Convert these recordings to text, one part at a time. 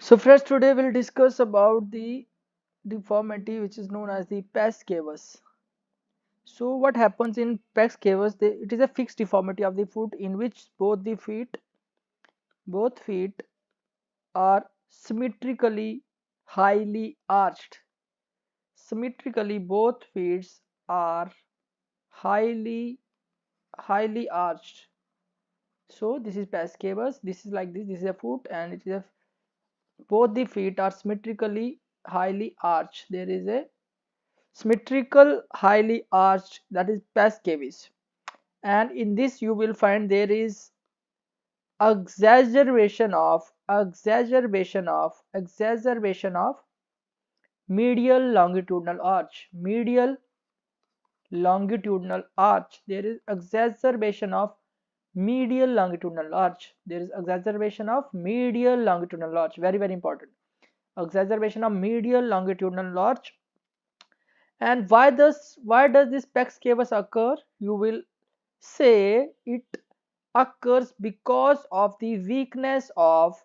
So friends, today we'll discuss about the deformity which is known as the pes cavus. So what happens in pes cavus? It is a fixed deformity of the foot in which both feet are symmetrically highly arched. Symmetrically, both feet are highly highly arched. So this is pes cavus. This is like this. This is a foot, and it is a both the feet are symmetrically highly arched. There is a symmetrical highly arched, that is pes cavus, and in this you will find there is exacerbation of medial longitudinal arch. There is exacerbation of medial longitudinal arch. Very, very important. Exacerbation of medial longitudinal arch. And why does this pes cavus occur? You will say it occurs because of the weakness of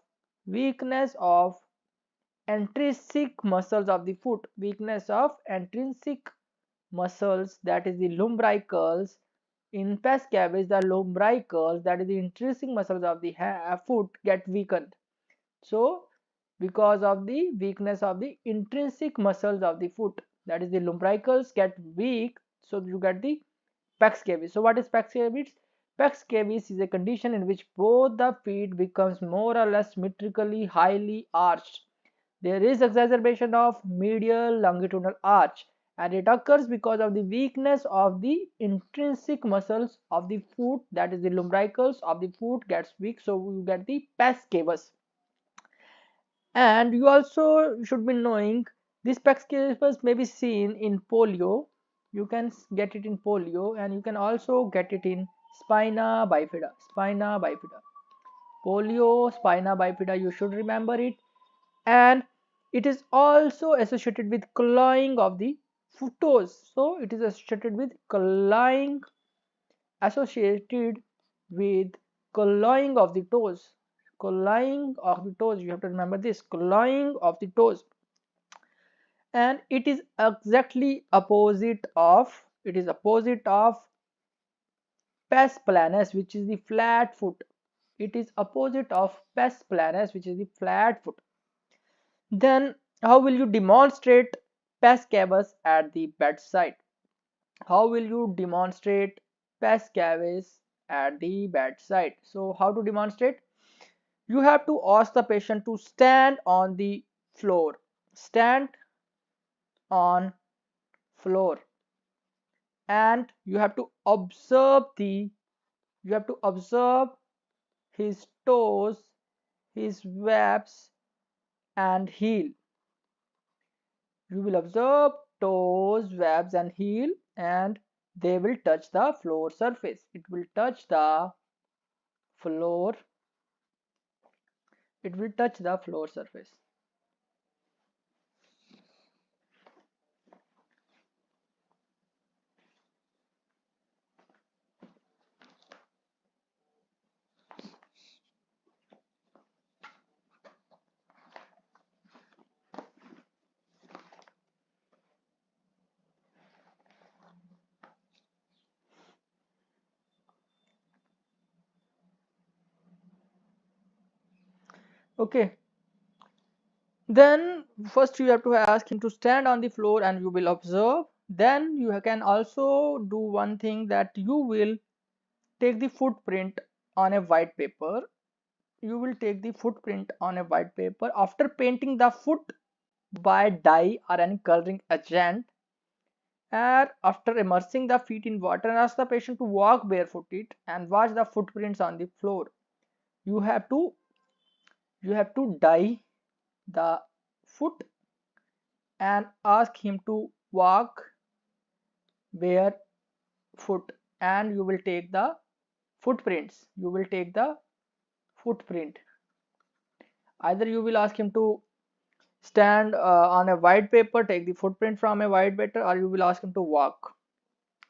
intrinsic muscles of the foot. Weakness of intrinsic muscles, that is the lumbricals. In pes cavus, the lumbricals, that is the intrinsic muscles of the foot, get weakened. So because of the weakness of the intrinsic muscles of the foot, that is the lumbricals, get weak, so you get the pes cavus. So what is pes cavus? Pes cavus is a condition in which both the feet becomes more or less symmetrically highly arched. There is exacerbation of medial longitudinal arch, and it occurs because of the weakness of the intrinsic muscles of the foot, that is the lumbricals of the foot gets weak, so you get the pes cavus. And you also should be knowing this pes cavus may be seen in polio. You can get it in polio, and you can also get it in spina bifida. Polio, spina bifida, you should remember it. And it is also associated with clawing of the toes. So it is associated with clawing of the toes. You have to remember this, clawing of the toes. And it is opposite of pes planus, which is the flat foot. It is opposite of pes planus, which is the flat foot. Then how will you demonstrate pes cavus at the bedside? How will you demonstrate pes cavus at the bedside? So how to demonstrate? You have to ask the patient to stand on the floor. Stand on floor, and you have to observe his toes, his webs, and heel. You will observe toes, webs, and heel, and they will touch the floor surface. Floor it will touch the floor surface. Okay, then first you have to ask him to stand on the floor, and you will observe. Then you can also do one thing, that you will take the footprint on a white paper. After painting the foot by dye or any coloring agent, and after immersing the feet in water, and ask the patient to walk barefooted and watch the footprints on the floor. You have to dye the foot and ask him to walk barefoot, and you will take the footprint. Either you will ask him to stand on a white paper, take the footprint from a white paper, or you will ask him to walk.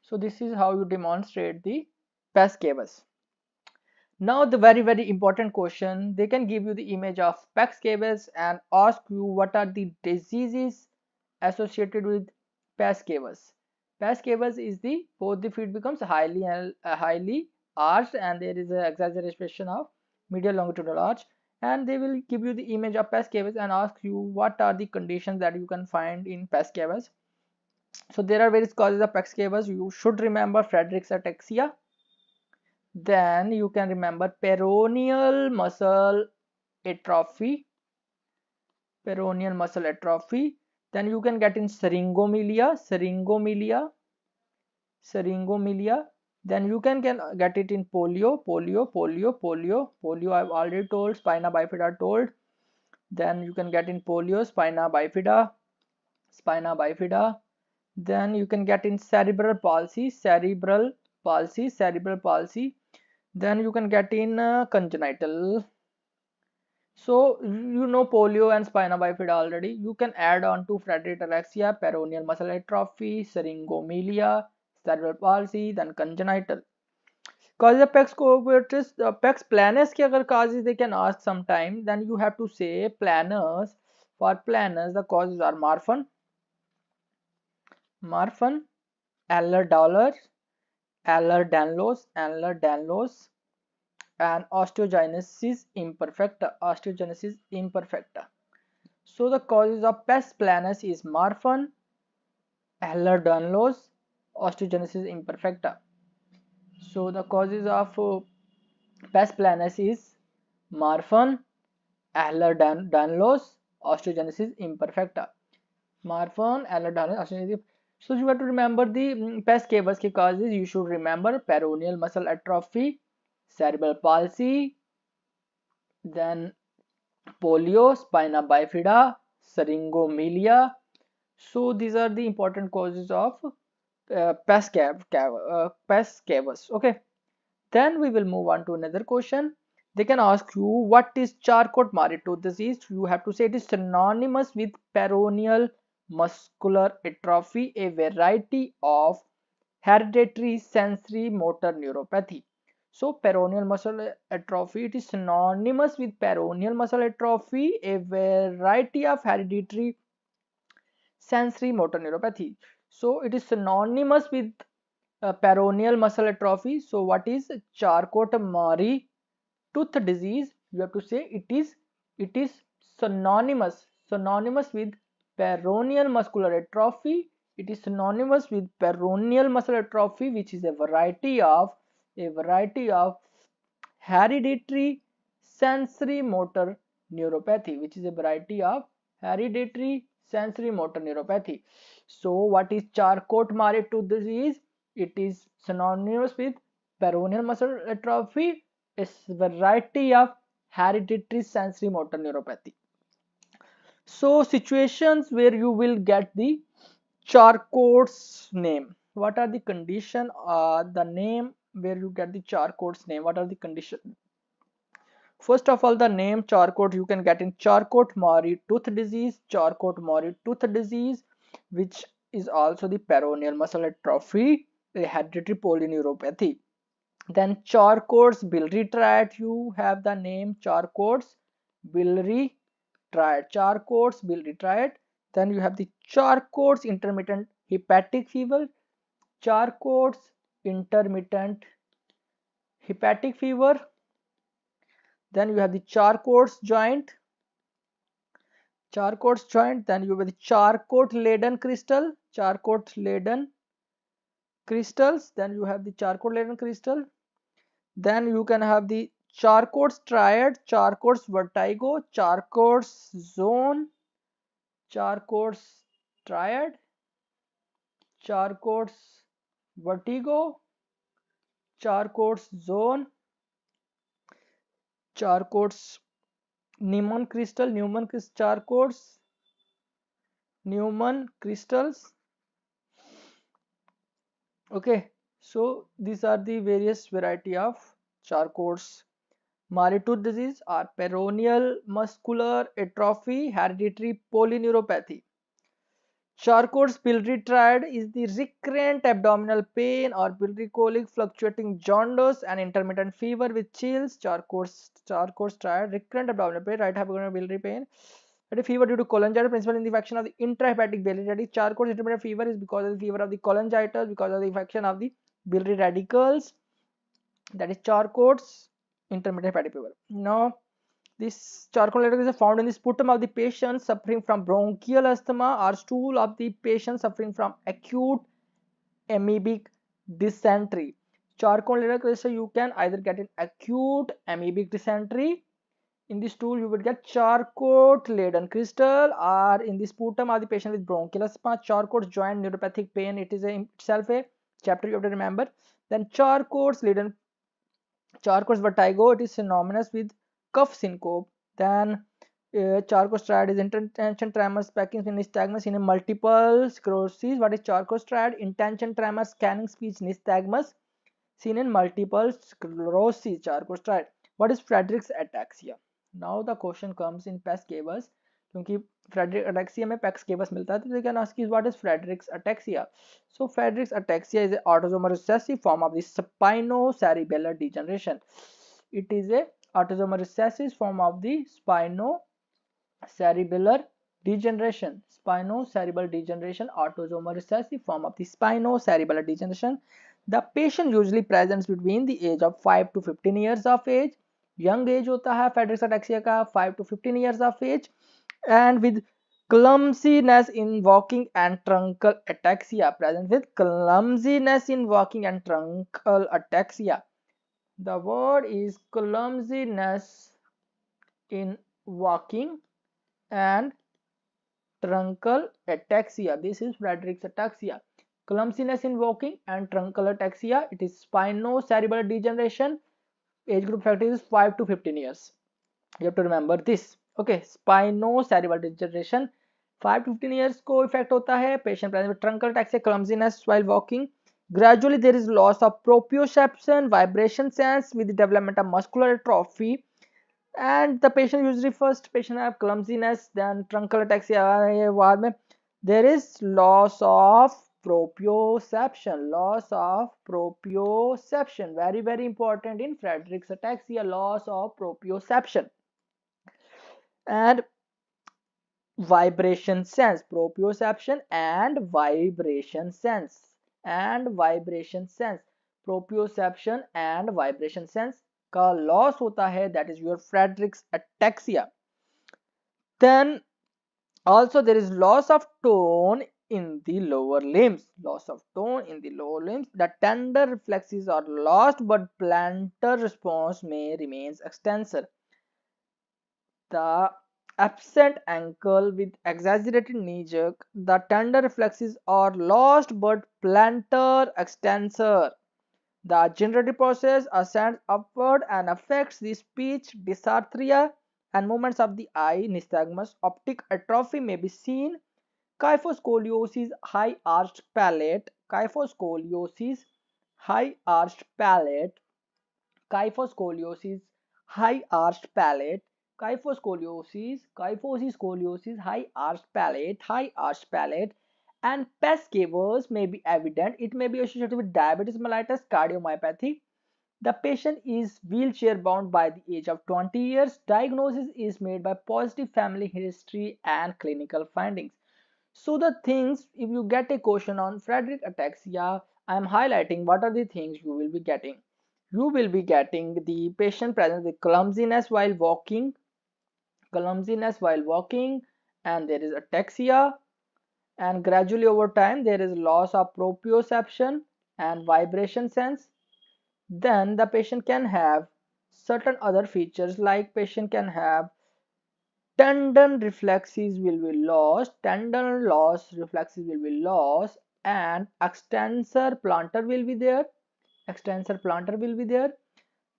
So this is how you demonstrate the pes cavus. Now the very important question, they can give you the image of Pecks caves and ask you what are the diseases associated with Pecks caves. Pecks caves is the both the feet becomes highly arched and there is an exaggeration of medial longitudinal arch, and they will give you the image of Pecks caves and ask you what are the conditions that you can find in Pecks caves. So there are various causes of Pecks caves. You should remember Friedreich's ataxia. Then you can remember peroneal muscle atrophy. Peroneal muscle atrophy. Then you can get in syringomyelia. Then you can get it in polio. I've already told. Spina bifida told. Then you can get in polio, spina bifida. Then you can get in cerebral palsy. Then you can get in congenital. So you know polio and spina bifida already. You can add on to Friedreich's ataxia, peroneal muscle atrophy, syringomyelia, cerebral palsy, then congenital. Causes of Pex covertus, Pex planus के अगर causes they can ask sometime, then you have to say planus. For planus, the causes are Marfan, Ehlers-Danlos, and osteogenesis imperfecta. So the causes of pes planus is Marfan, Ehlers-Danlos, osteogenesis imperfecta. So the causes of pes planus is Marfan, Ehlers-Danlos, osteogenesis imperfecta. Marfan, Ehlers-Danlos, osteogenesis. So you have to remember the pes cavus के causes. You should remember peroneal muscle atrophy, cerebral palsy, then polio, spina bifida, syringomyelia. So these are the important causes of pes cavus. Okay. Then we will move on to another question. They can ask you what is Charcot-Marie tooth disease. You have to say it is synonymous with peroneal muscular atrophy, a variety of hereditary sensory motor neuropathy. So peroneal muscle atrophy, it is synonymous with peroneal muscle atrophy, a variety of hereditary sensory motor neuropathy. So it is synonymous with peroneal muscle atrophy. So what is Charcot-Marie tooth disease? You have to say it is synonymous with peroneal muscular atrophy. It is synonymous with peroneal muscle atrophy, which is a variety of hereditary sensory motor neuropathy, which is a variety of hereditary sensory motor neuropathy. So what is Charcot-Marie tooth disease? It is synonymous with peroneal muscle atrophy, a variety of hereditary sensory motor neuropathy. So situations where you will get the Charcot's name. What are the condition? The name where you get the Charcot's name. What are the conditions? First of all, the name Charcot you can get in Charcot-Marie tooth disease, which is also the peroneal muscle atrophy, a hereditary polyneuropathy. Then Charcot's biliary triad, you have the name Charcot's biliary triad. Then you have the Charcot's intermittent hepatic fever, Charcot's intermittent hepatic fever. Then you have the Charcot's joint. Then you have the Charcot-Leyden crystals. Then you have the Charcot-Leyden crystal. Then you can have the Charcot's triad, Charcot's vertigo, Charcot's zone, Charcot's triad, Charcot's vertigo, Charcot's zone, Charcot's Newman Charcot's Newman crystals. Okay, so these are the various variety of Charcot's Marie tooth disease or peroneal muscular atrophy, hereditary polyneuropathy. Charcot's biliary triad is the recurrent abdominal pain or biliary colic, fluctuating jaundice and intermittent fever with chills. Charcot's triad, recurrent abdominal pain, right abdominal biliary pain, and fever due to cholangitis, principal infection of the intrahepatic biliary radicals. Charcot's intermittent fever is because of the fever of the cholangitis, because of the infection of the biliary radicals. That is Charcot's intermittent hepatic fever. Now, this charcoal letter is found in the sputum of the patient suffering from bronchial asthma or stool of the patient suffering from acute amoebic dysentery. Charcoal letter you can either get an acute amoebic dysentery. In the stool, you would get Charcot laden crystal, or in the sputum of the patient with bronchial asthma, Charcot joint neuropathic pain. It is itself a chapter you have to remember. Then Charcot's laden Charcot's vertigo, it is synonymous with cuff syncope. Then Charcot's triad is intention tremors, Parkinson's nystagmus in a multiple sclerosis. What is Charcot's triad? Intention tremors, scanning speech nystagmus seen in multiple sclerosis. Charcot's triad. What is Friedreich's ataxia? Now the question comes in pes cavus, क्योंकि Friedreich's ataxia में pes cavus मिलता है, तो they can ask is what is Friedreich's ataxia? So Friedreich's ataxia is an autosomal recessive form of the spinocerebellar degeneration. It is a autosomal recessive form of the spinocerebellar degeneration. Spinocerebellar degeneration, autosomal recessive form of the spinocerebellar degeneration. The patient usually presents between the age of 5 to 15 years of age. Young age होता है Friedreich's ataxia का 5 to 15 years of age, and with clumsiness in walking and truncal ataxia, present with clumsiness in walking and truncal ataxia. The word is clumsiness in walking and truncal ataxia. This is Friedreich's ataxia. Clumsiness in walking and truncal ataxia. It is spinocerebellar degeneration. Age group factor is 5 to 15 years. You have to remember this. Okay, spinocerebellar degeneration 5 to 15 years को effect होता है. Patient present with truncal ataxia, clumsiness while walking. Gradually there is loss of proprioception, vibration sense with the development of muscular atrophy, and the patient usually first patient have clumsiness, then truncal ataxia बाद में there is loss of proprioception. Loss of proprioception, very very important in Friedreich's ataxia, loss of proprioception. And vibration sense, proprioception and vibration sense, proprioception and vibration sense का loss होता है, that is your Friedreich's ataxia. Then also there is loss of tone in the lower limbs. The tender reflexes are lost, but plantar response may remains extensor. The absent ankle with exaggerated knee jerk, the tender reflexes are lost but plantar extensor. The generative process ascends upward and affects the speech, dysarthria, and movements of the eye. Nystagmus, optic atrophy may be seen. Kyphoscoliosis, high arched palate. Kyphoscoliosis, high arched palate. Kyphoscoliosis, high arched palate. Kyphoscoliosis, high arched palate, and pes cavus may be evident. It may be associated with diabetes mellitus, cardiomyopathy. The patient is wheelchair bound by the age of 20 years. Diagnosis is made by positive family history and clinical findings. So the things, if you get a question on Friedreich ataxia, I am highlighting what are the things you will be getting. You will be getting the patient presents with clumsiness while walking, and there is ataxia, and gradually over time there is loss of proprioception and vibration sense. Then the patient can have certain other features, like patient can have tendon reflexes will be lost, and extensor plantar will be there.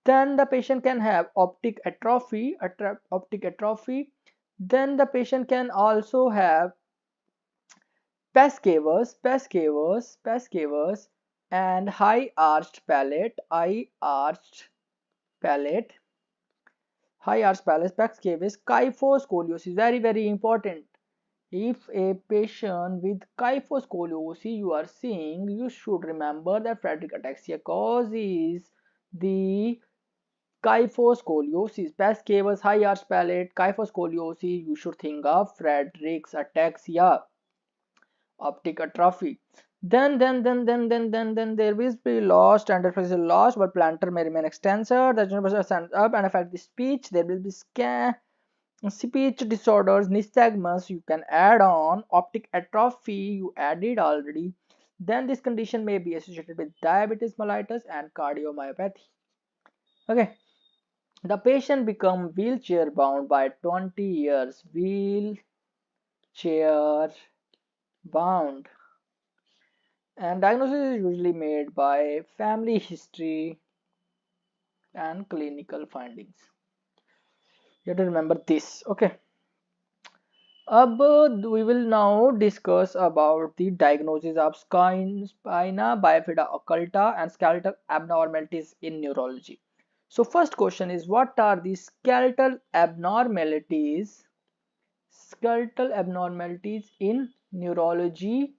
Then the patient can have optic atrophy. Then the patient can also have pes cavus, and high arched palate, pes cavus, kyphoscoliosis, very very important. If a patient with kyphoscoliosis you are seeing, you should remember that Friedreich ataxia causes the kyphoscoliosis. Pes cavus, high arch palate, kyphoscoliosis, you should think of Friedreich's ataxia, optic atrophy. Then there will be lost and is lost, but plantar may remain extensor. The general stands up and affect the speech. There will be speech disorders, nystagmus. You can add on optic atrophy. You added already. Then this condition may be associated with diabetes mellitus and cardiomyopathy. Okay. The patient become wheelchair bound by 20 years. Wheelchair bound. And diagnosis is usually made by family history and clinical findings. You have to remember this. Okay. We will now discuss about the diagnosis of spina bifida occulta and skeletal abnormalities in neurology. So first question is, what are the skeletal abnormalities in neurology?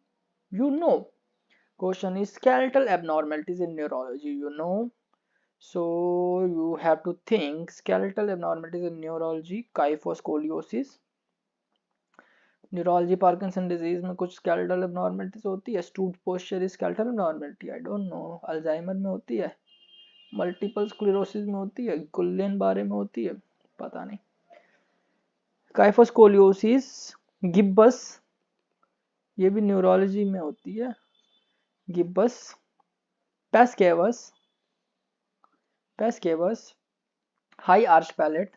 Question is skeletal abnormalities in neurology, so you have to think skeletal abnormalities in neurology, kyphoscoliosis. Neurology Parkinson disease में कुछ skeletal abnormalities होती है. Stood posture is skeletal abnormality, I don't know. Alzheimer में होती है, multiple sclerosis में होती है, गुल्लेन बारे में होती है, पता नहीं. काइफोस्कोलियोसिस, गिब्बस, ये भी न्यूरोलॉजी में होती है. Gibbus, pes cavus, high arch palate,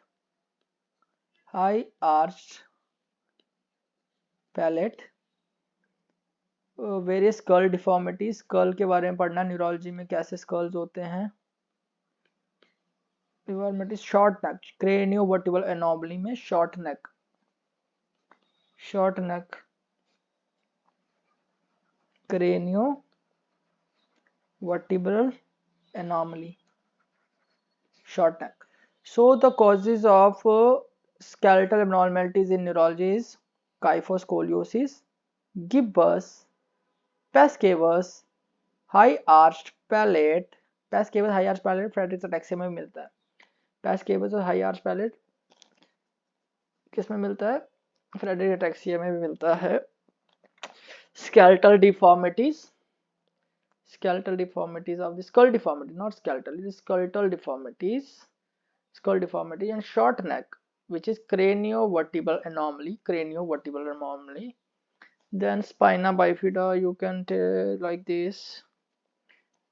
various skull deformities. Skull के बारे में पढ़ना न्यूरोलॉजी में, कैसे स्कल्स होते हैं. डिफॉर्मिटीज, शॉर्ट नेक, क्रेनियोवर्टिबल एनोमली में short neck, क्रेनियोवर्टिबल anomaly, short neck. So the causes of skeletal abnormalities in neurology is kyphoscoliosis, gibbous, pes cavus, high arched palate. pes cavus high arched palate Fredericks ataxia में मिलता है. pes cavus और high arched palate किस में मिलता है? Frederick ataxia में भी मिलता है. skeletal deformities of the skull deformity, not skeletal, it is skeletal deformity and short neck, which is craniovertebral anomaly. Then spina bifida, you can tell like this,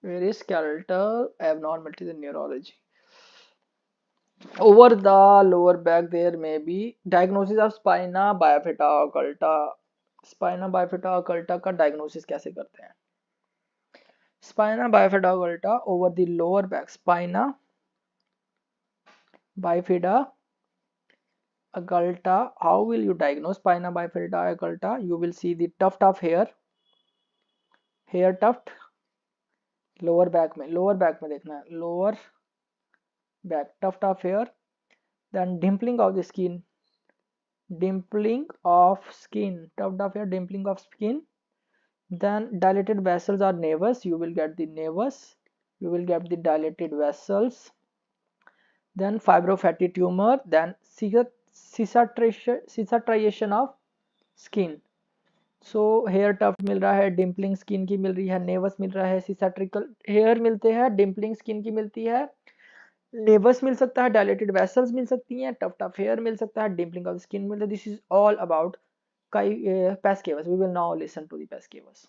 various skeletal abnormalities in neurology. Over the lower back there may be diagnosis of spina bifida occulta. spina bifida occulta का diagnosis कैसे करते हैं? Spina bifida occulta over the lower back, spina bifida occulta. How will you diagnose spina bifida occulta? You will see the tuft of hair tuft. lower back में देखना है, lower back, tuft of hair. Then dimpling of the skin, tuft of hair, dimpling of skin. Then dilated vessels or nevus, you will get the dilated vessels. Then fibrofatty tumor. Then cicatriciation of skin. So hair tuft मिल रहा है, dimpling skin की मिल रही है, nevus मिल रहा है, cicatrical hair मिलते हैं, dimpling skin की मिलती है, nevus मिल सकता है, dilated vessels मिल सकती हैं, tuft of hair मिल सकता है, dimpling of skin मिल सकता है. This is all about pes cavus. We will now listen to the pes cavus.